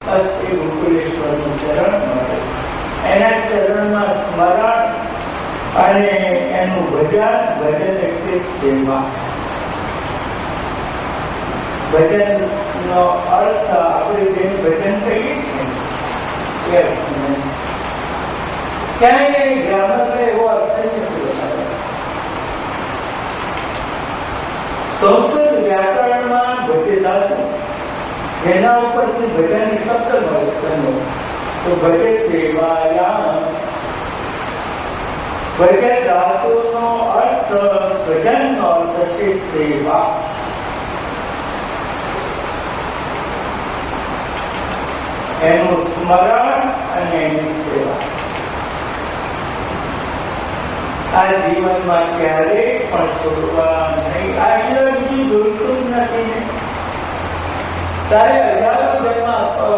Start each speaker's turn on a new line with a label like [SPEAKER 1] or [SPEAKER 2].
[SPEAKER 1] બસ એ ગોકુલેશ્વરનું ચરણ મળે. એના ચરણમાં સ્મરણ અને એનું ભજન. ભજન એટલે સેવા. ભજન નો અર્થ આપણે જેને ભજન કહીએ છીએ ક્યાંય ગ્રામરમાં એવો અર્થ નથી બતાવ્યો. સંસ્કૃત વ્યાકરણમાં ભજેદાતું જેના ઉપરથી ભજન શબ્દ મળે તો ભજે સેવાયા. ભજે ધાતુનો અર્થ, ભજનનો અર્થ છે સેવા. એનું સ્મરણ અને એની સેવા. આ જીવનમાં ક્યારેય પણ છોડવા નહીં. આ સિવાય બીજું જોઈતું જ નથી ને. તારે હજારો જન્મ આપવા